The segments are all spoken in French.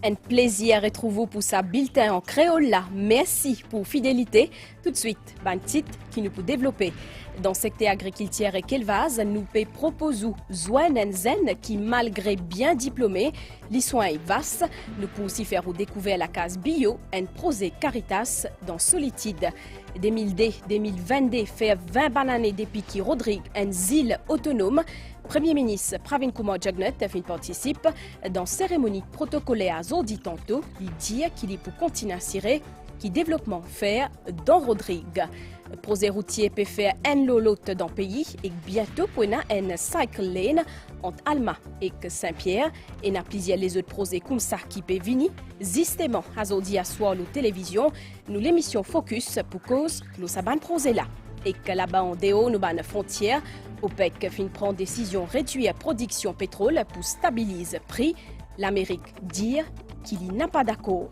Un plaisir à retrouver pour sa bulletin en créole là. Merci pour fidélité. Tout de suite, un titre qui nous peut développer. Dans le secteur agriculture et élevage, nous proposons Zouane Zen qui, malgré bien diplômé, les soins vastes, nous pouvons aussi faire découvrir la case bio, un projet Caritas dans Solitude. 2022 fait 20 bananes depuis qui Rodrigue, un île autonome. Premier ministre Pravin Kumar Jagnat participe dans la cérémonie protocolaire dit tantôt, il dit qu'il est pour continuer à cirer qui développement faire dans Rodrigue. Projet routier peut faire un lot dans le pays et bientôt pour un cycle lane entre Alma et Saint-Pierre et n'a plusieurs les autres projets comme ça qui peuvent venir justement à aujourd'hui à soir la télévision nous l'émission Focus pour cause nous saban projet là et que là-bas en déo nous ban frontière OPEC fin prend décision réduire la production pétrole pour stabiliser le prix. L'Amérique dit qu'il n'a pas d'accord.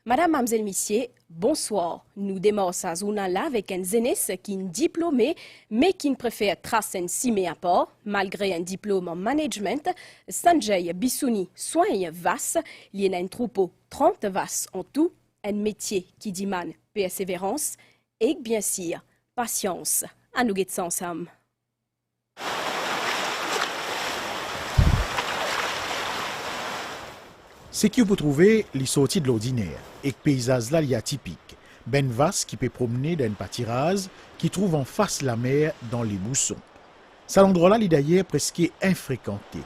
Madame, mademoiselle, messieurs, bonsoir. Nous démarrons sa zone là avec un jeunesse qui est diplômé, mais qui préfère tracer un cimé à part. Malgré un diplôme en management, Sanjay Bissouni soigne vaste. Il y a un troupeau 30 vaches en tout, un métier qui demande persévérance et bien sûr, patience. À nous guetter ensemble. Ce qui peut trouver les sorties de l'ordinaire et que paysage là, il y a typique. Ben vas qui peut promener dans une pâtirage qui trouve en face la mer dans les boussons. Cet endroit-là, il est d'ailleurs presque infréquenté.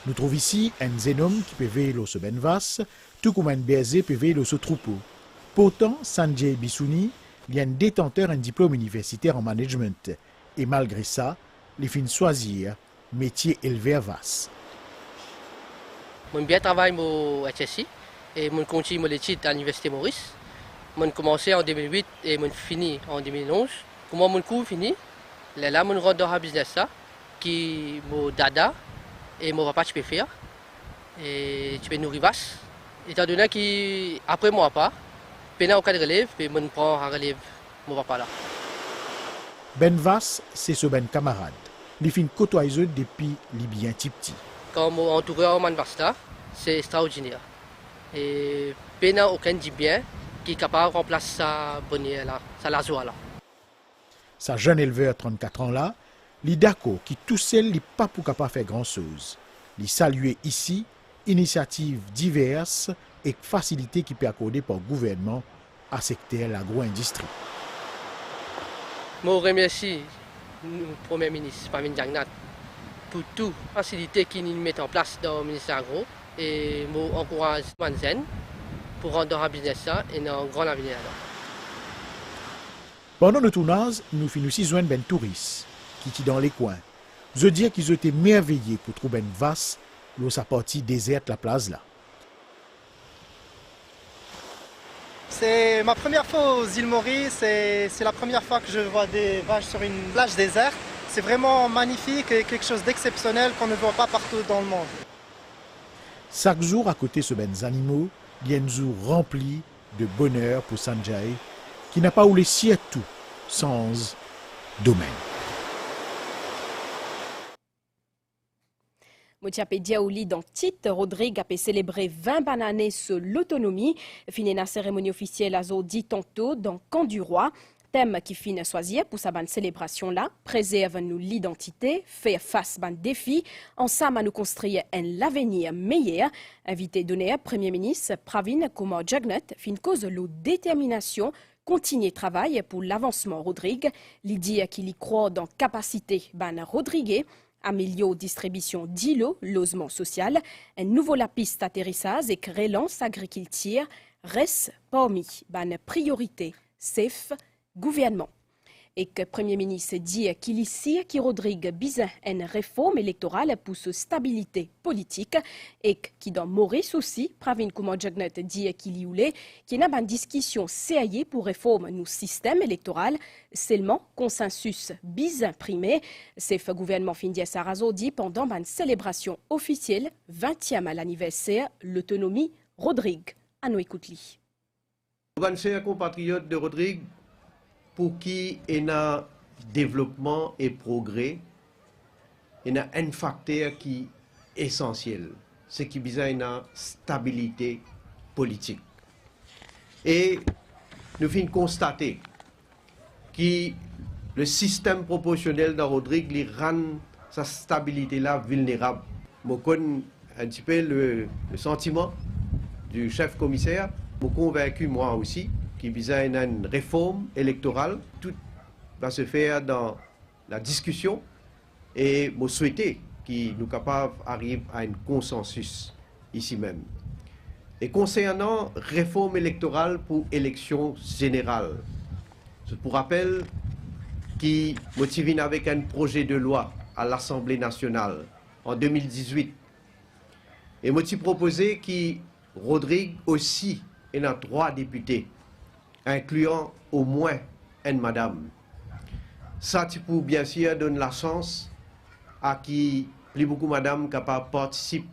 Nous trouvons ici un zénome qui peut veiller ce ben vas, tout comme un berger peut veiller ce troupeau. Pourtant, Sanjay Bissouni, il y a un détenteur d'un diplôme universitaire en management. Et malgré ça, il finit choisir métier éleveur vasse. Je bien travaille au HSI et je continue mes études à l'Université Maurice. Je commencé en 2008 et je fini en 2011. Comment mon cours fini, là je rentre dans le business qui est mon dada et mon papa tu peux faire et tu peux nourrir vache. Étant donné qu'après moi pas, pendant aucun relève, je prends un relève mon papa là. Ben Vass, c'est ce ben camarade. Il finit côtoyer depuis les bien petit. Quand je suis entouré en Manvasta, c'est extraordinaire. Et pendant aucun bien qui est capable de remplacer sa bonnière là, sa joie là. Sa jeune éleveur 34 ans là, il d'accord qui tout seul n'est pas pour capable faire grand chose. Il saluer ici initiatives diverses et facilités qui peut accorder par le gouvernement à secteur l'agro-industrie. Je remercie le Premier ministre Pravin Jagnat pour toutes les facilités qu'il met en place dans le ministère agro et je encourage Manzen pour rendre un business et un grand avenir. Pendant le tournage, nous finissons joindre ben touristes qui dans les coins. Je veux dire qu'ils ont été merveilleux pour trouver une vasse dans sa partie déserte la place là. C'est ma première fois aux îles Maurice, c'est la première fois que je vois des vaches sur une plage déserte. C'est vraiment magnifique et quelque chose d'exceptionnel qu'on ne voit pas partout dans le monde. Chaque jour à côté de ces animaux, il y a un jour rempli de bonheur pour Sanjay, qui n'a pas eu les siens tout sans domaine. Motiapédia Oli dans titre, Rodrigue a célébré 20 bananes sur l'autonomie. Fini la cérémonie officielle à dit tantôt dans Camp du Roi. Thème qui finit choisir pour sa bonne célébration là, préserve nous l'identité, faire face à un défi, ensemble à nous construire un avenir meilleur. Invité donné Premier ministre Pravin Kumar Jagnat, fin cause de détermination, continuer travail pour l'avancement Rodrigue. L'idée qu'il y croit dans capacité ban Rodrigue. Améliorer distribution d'îlots, logement social, un nouveau lapis d'atterrissage et relance agriculture reste parmi les priorités safe gouvernement. Et que Premier ministre dit qu'il ici qui Rodrigue bise une réforme électorale pour sa stabilité politique et qui dans Maurice aussi, Pravin Kumar Jagnat dit qu'il y voulait qu'il y a une discussion sérieuse pour réformer nos systèmes électoraux, seulement consensus bise imprimé. C'est le gouvernement Findia Sarazo dit pendant une célébration officielle 20e à l'anniversaire l'autonomie Rodrigue. À nous écouter. Un compatriote de Rodrigue pour qui il a développement et progrès, il y a un facteur qui est essentiel, c'est qu'il y a une stabilité politique. Et nous finissons constater que le système proportionnel de Rodrigue rend sa stabilité-là vulnérable. Je connais un petit peu le sentiment du chef commissaire. Je suis convaincu, moi aussi, qu'il y a une réforme électorale. Tout va se faire dans la discussion et je souhaite que nous capables d'arriver à un consensus ici même. Et concernant réforme électorale pour élection générale, je vous rappelle qui motive avec un projet de loi à l'Assemblée nationale en 2018. Et motive proposé que Rodrigue aussi ait un droit député, incluant au moins une madame. Ça, pour bien sûr donner la chance à qui plus beaucoup de madame capables de participer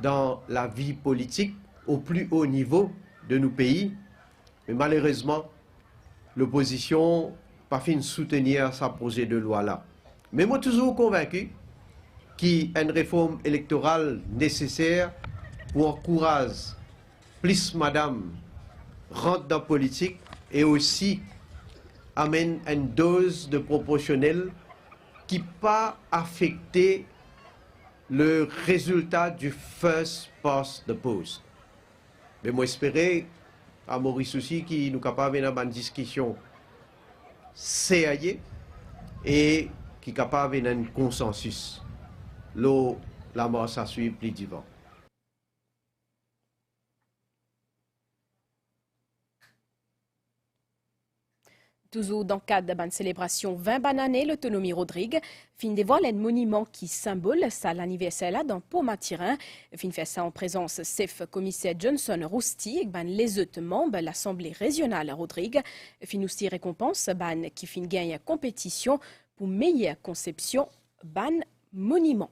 dans la vie politique au plus haut niveau de nos pays. Mais malheureusement, l'opposition n'a pas fait soutenir ce projet de loi-là. Mais moi, toujours convaincu qu'il y a une réforme électorale nécessaire pour encourager plus madame rentre dans la politique et aussi amène une dose de proportionnel qui pas affecter le résultat du first past the post. Mais moi espérer à Maurice aussi qui nous capable d'avoir une discussion sérieuse et qui est capable d'avoir un consensus. Là, la mort ça suit plus divin. Toujours dans le cadre de la célébration 20 bananes, l'autonomie Rodrigue, fin dévoile un monument qui symbole ça l'anniversaire dans Pau-Matirin. Fin fait ça en présence chef commissaire Johnson Rousti et les autres membres de l'Assemblée régionale Rodrigue. Fin aussi récompense ban qui fin gagne compétition pour meilleure conception ban monument.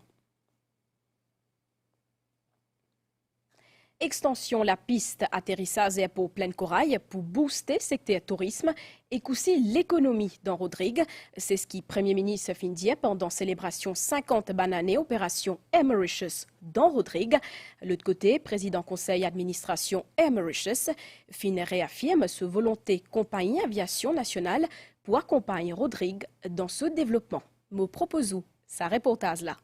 Extension la piste atterrissage pour pleine corail pour booster le secteur tourisme et aussi l'économie dans Rodrigue. C'est ce qui Premier ministre fin dire pendant célébration 50 bananes opération Air Mauritius dans Rodrigue. L'autre côté, président conseil d'administration Air Mauritius fin réaffirme sa volonté compagnie aviation nationale pour accompagner Rodrigue dans ce développement. Nous proposons sa reportage là.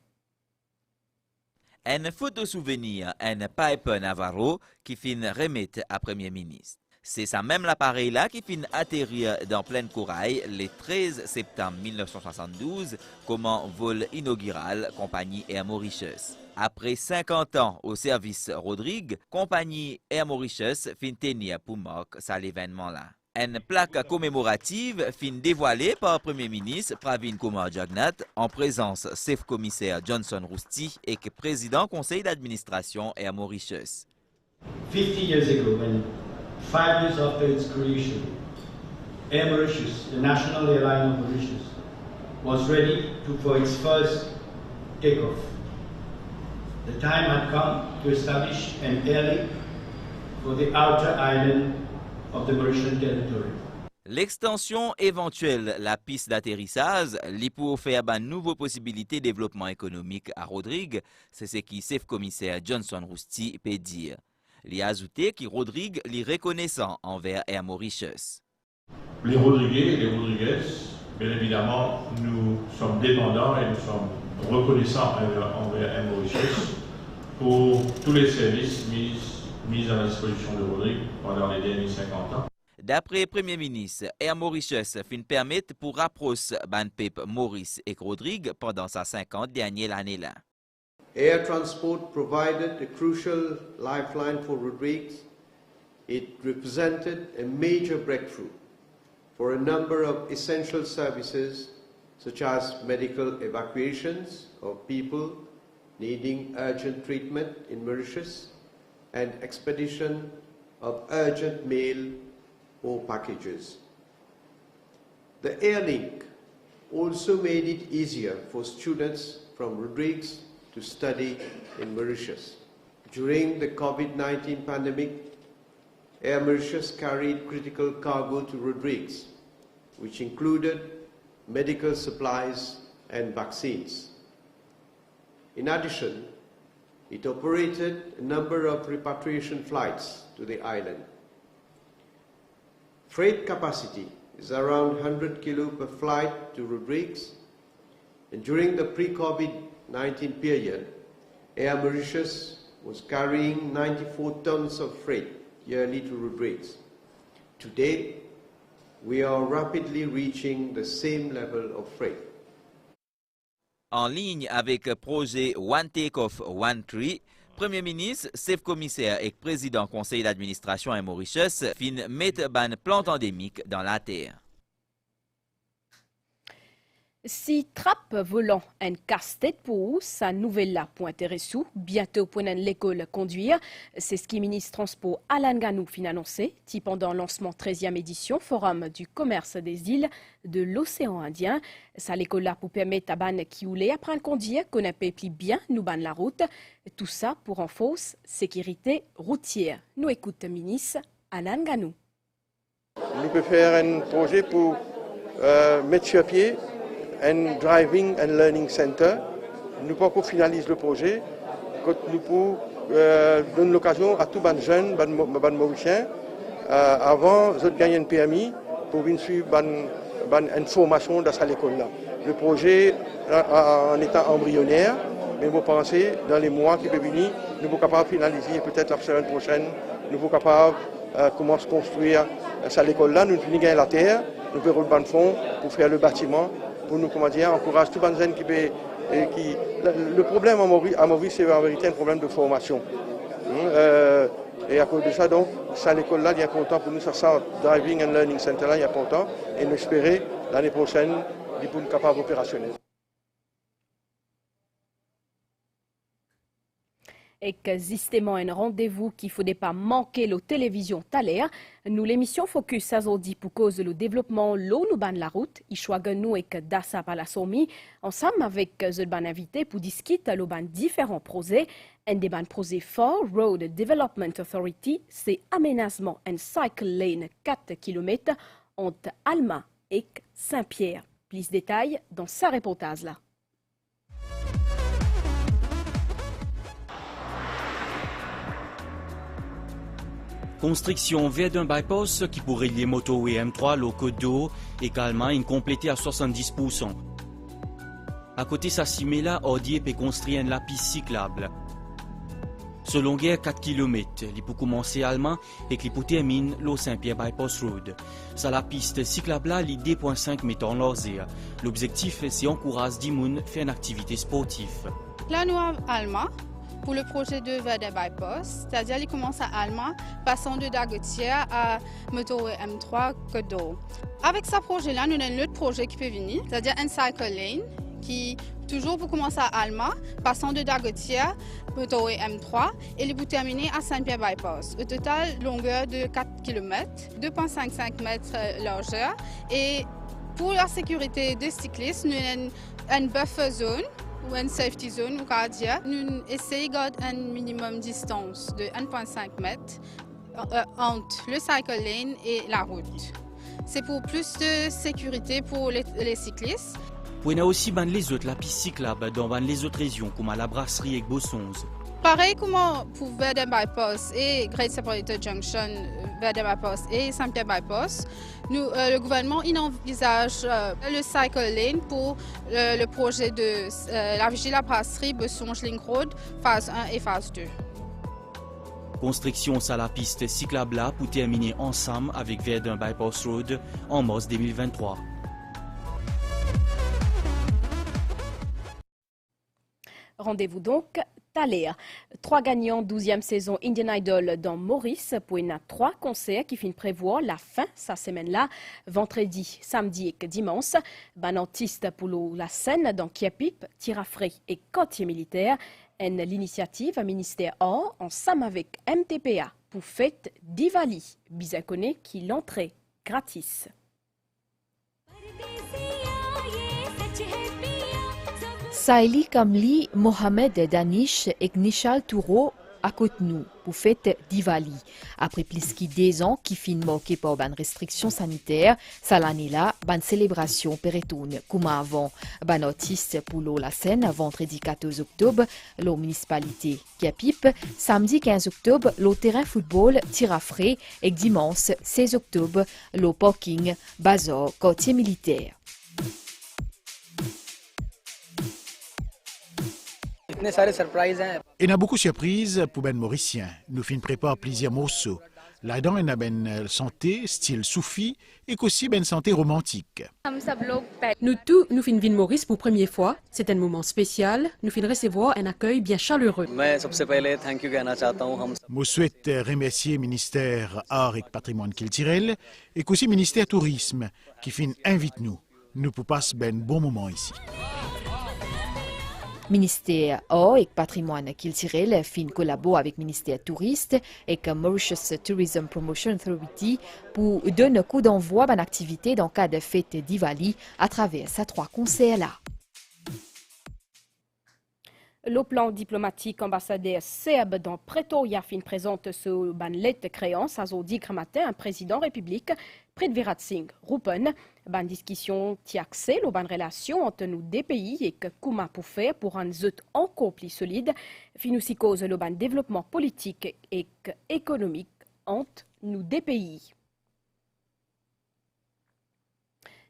Un photo souvenir, un Piper Navarro qui fin remettre à Premier ministre. C'est ça même l'appareil-là qui fin atterrir dans pleine corail le 13 septembre 1972 comme un vol inaugural compagnie Air Mauritius. Après 50 ans au service Rodrigue, compagnie Air Mauritius fin tenir pour marquer ça l'événement-là. Une plaque commémorative fin dévoilée par le Premier ministre Pravin Kumar Jagnat en présence chef commissaire Johnson Rousti et que président conseil d'administration Air Mauritius. 50 years ago, when 5 years after its creation, Air Mauritius, the national airline of Mauritius, was ready for its first takeoff. The time had come to establish an airlink for the outer island of the Mauritian territory. L'extension éventuelle la piste d'atterrissage, li pour offrir de nouvelles possibilités de développement économique à Rodrigue, c'est ce qui chef commissaire Johnson Rousti peut dire. Il a ajouté que Rodrigue est reconnaissant envers Air Mauritius. Les Rodriguais et les Rodriguaises, bien évidemment, nous sommes dépendants et nous sommes reconnaissants envers Air Mauritius pour tous les services mis à la disposition de Rodrigue pendant les derniers 50 ans. D'après le Premier ministre, Air Mauritius fin permettre pour rapprocher ban pep Maurice et Rodrigue pendant sa 50 dernières années-là. Air transport provided a crucial lifeline for Rodrigues. It represented a major breakthrough for a number of essential services such as medical evacuations of people needing urgent treatment in Mauritius and expedition of urgent mail or packages. The Airlink also made it easier for students from Rodrigues to study in Mauritius. During the COVID-19 pandemic, Air Mauritius carried critical cargo to Rodrigues, which included medical supplies and vaccines. In addition, it operated a number of repatriation flights to the island. Freight capacity is around 100 kg per flight to Rodrigues, and during the pre-COVID-19 period, Air Mauritius was carrying 94 tons of freight yearly to Rodrigues. Today, we are rapidly reaching the same level of freight. En ligne avec le projet One Take-Off, One Tree, Premier ministre, chef commissaire et président conseil d'administration à Mauritius fin mettre ban plante endémique dans la terre. Si trappe volant un casse-tête pour vous, sa nouvelle là pour intéresser bientôt pour l'école conduire. C'est ce que le ministre Transport Alan Ganou fin annoncé, pendant le lancement 13e édition Forum du commerce des îles de l'océan Indien. Ça l'école là pour permettre à ban qui voulait apprendre à conduire, qu'on appelle plus bien nous ban la route. Tout ça pour renforcer sécurité routière. Nous écoutons le ministre Alan Ganou. Nous pouvons faire un projet pour mettre sur pied un Driving and Learning Center. Nous pouvons finaliser le projet, nous pouvons donner l'occasion à tous les jeunes, les Mauriciens, avant de gagner un permis pour venir suivre une formation dans cette école-là. Le projet en état embryonnaire, mais vous pensez, dans les mois qui peuvent venir, nous sommes capables de finaliser peut-être la semaine prochaine, nous sommes capables de commencer à construire cette école-là. Nous finissons gagner la terre, nous pouvons rouler le fonds pour faire le bâtiment. Pour nous, comment dire, encourage tout le monde qui... Le problème à Maurice, c'est en vérité un problème de formation. Et à cause de ça, donc, ça, l'école-là, il y a content pour nous, ça Driving and Learning Center, là, il y a content. Et nous espérons, l'année prochaine, d'être capable opérationnel. Et justement un rendez-vous qu'il ne faudrait pas manquer la télévision Thaler. Nous, l'émission Focus aujourd'hui pour cause le développement l'eau nous ban la route. Il choisit nous et Dassa Palasomi ensemble avec le ban invité pour discuter le ban différents projets. Un des ban projets fort, Road Development Authority, c'est aménagement un cycle lane 4 km entre Alma et Saint-Pierre. Plus de détails dans sa reportage là. Construction vers d'un bypass qui pourrait lier motorway M3 le Côte d'Or, également complété à 70%. À côté sa cimela, Audier peut construire une lapis cyclable. Ce longueur 4 km, il peut commencer allemand et il peut terminer le Saint-Pierre Bypass Road. Sa la piste cyclable là, 2,5 mètres en largeur. L'objectif c'est encourager Dimoun à faire une activité sportive. Là nous avons allemand. Pour le projet de Verde Bypass, c'est-à-dire qu'il commence à Alma, passant de Dagotière à motorway M3 Côte d'Or. Avec ce projet-là, nous avons un autre projet qui peut venir, c'est-à-dire un cycle lane qui toujours pour commencer à Alma, passant de Dagotière, motorway M3 et il peut terminer à Saint-Pierre Bypass. Au total, longueur de 4 km, 2,55 mètres largeur. Et pour la sécurité des cyclistes, nous avons une buffer zone ou une safety zone, nous essayons de garder un minimum distance de 1,5 mètres entre le cycle lane et la route. C'est pour plus de sécurité pour les cyclistes. Vous avez aussi les autres pistes cyclables dans les autres régions, comme à la brasserie et Bossons. Pareil comme pour Verde Bypass et Great Separator Junction, Verde Bypass et Saint-Pierre Bypass, le gouvernement envisage le cycle lane pour le projet de la Vigie la brasserie Bossons Link Road, phase 1 et phase 2. Construction sur la piste cyclable là pour terminer ensemble avec Verdun Bypass Road en mars 2023. Rendez-vous donc Thaler. 3 gagnants 12e saison Indian Idol dans Maurice pour une 3 concerts qui finissent prévoir la fin cette semaine-là, vendredi, samedi et dimanche. Ban artiste pour la scène dans Kiepip, Tirafrey et Côtier Militaire. L'initiative à ministère Or ensemble avec MTPA pour fête Diwali. Bisakoné qui l'entrée gratis. Saili Kamli, Mohamed Danish et Nishal Touro à côté nous pour fête Diwali. Après plus que 2 ans qui fin marqué par une restriction sanitaire, ça l'année là, une célébration pérétourne comme avant. Un artiste pour la scène vendredi 14 octobre, la municipalité qui a pipe, samedi 15 octobre, le terrain football tira frais et dimanche 16 octobre, le parking bazar quartier militaire. Il y a beaucoup de surprises pour les Mauriciens. Nous finissons préparer plusieurs morceaux. Là-dedans, il y a une santé style soufi et aussi une santé romantique. Nous tous, nous finissons venir Maurice pour la première fois. C'est un moment spécial. Nous finissons recevoir un accueil bien chaleureux. Je souhaite remercier le ministère Art et Patrimoine culturel et aussi le ministère Tourisme qui invite nous. Nous pour passer un bon moment ici. Ministère Art et Patrimoine culturel fin collabore avec Ministère Touriste et Mauritius Tourism Promotion Authority pour donner un coup d'envoi à une activité dans le cadre de fête Diwali à travers ces 3 concerts-là. Le plan diplomatique ambassadeur serbe dans Pretoria fin présente ce lettre de créance à Zodi matin un président république Prithviraj Singh Rupen. Ban discussion qui accès aux bonnes relations entre nous deux pays et que comment pour faire pour un zut encore plus solide. Fin aussi cause le ban développement politique et économique entre nous deux pays.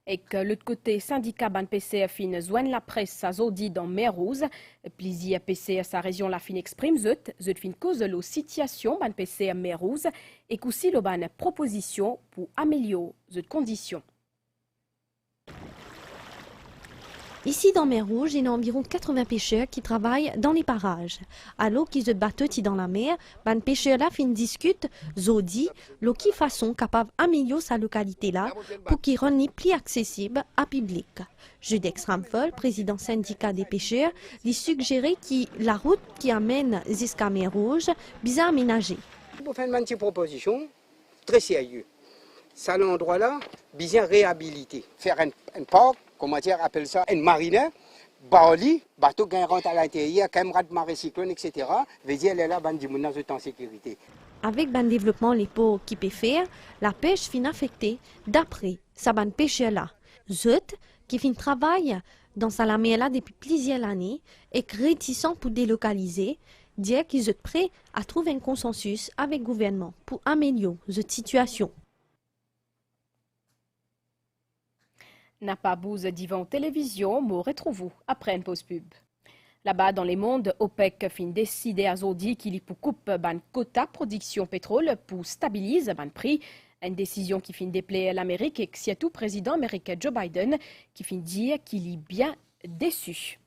Et que l'autre côté, syndicat ban PCR fin joignent la presse à Zodi dans Mermoz. Plaisir PCR sa région la fin exprime zut fin cause de la situation ban PCR Mermoz et qu'aussi le ban proposition pour améliorer les conditions. Ici, dans mer Rouge, il y a environ 80 pêcheurs qui travaillent dans les parages. Alors qu'ils se battent dans la mer, les pêcheurs-là discutent, Zodi, de quelle façon capable d'améliorer sa localité-là pour qu'il rende plus accessible à public. Judex Ramphel, président syndicat des pêcheurs, lui suggérait que la route qui amène jusqu'à mer Rouge bien aménagée. Pour faire une proposition très sérieuse. Ça, l'endroit-là, bien réhabilité. Faire un parc, comment dire, appelle ça, une marina, Bali, bateau qui rentre à l'intérieur, caméra de marée cyclone, etc. Veut dire, elle est là, en sécurité. Avec le développement les pots qui peut faire, la pêche fin affectée d'après sa bande pêcheur-là. Zut, qui fin travaille dans sa mer-là depuis plusieurs années et réticent pour délocaliser, dire qu'ils sont prêts à trouver un consensus avec le gouvernement pour améliorer cette situation. N'a pas bouse divan télévision, me retrouvez après une pause pub. Là-bas, dans les mondes, OPEC fin décidé à Zodi qu'il y coupe ban quota production pétrole pour stabiliser ban prix. Une décision qui fin déplaire l'Amérique et que surtout président américain Joe Biden qui fin dire qu'il est bien déçu.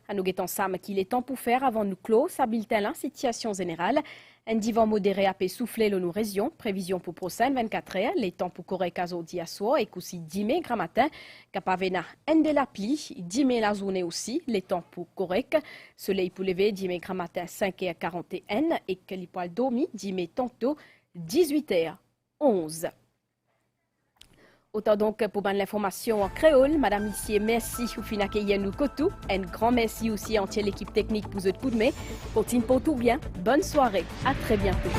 À nous guettons Sam qu'il est temps pour faire avant nous clore sa bulletin la situation générale. Un divan modéré a pu souffler le nous région. Prévision pour prochaine 24 heures. Les temps pour correct à Zodi à soir et aussi 10 mai grand matin. Capavena en de la pluie. 10 mai la journée aussi. Les temps pour correct. Soleil pour lever 10 mai grand matin 5h41 et que les poils dormis 10 mai tantôt 18h11. Autant donc pour l'information en créole. Madame Missier, merci pour fin accueillir nous kotou. Un grand merci aussi à entière l'équipe technique pour votre coup de main. Continue pour tout bien. Bonne soirée. À très bientôt.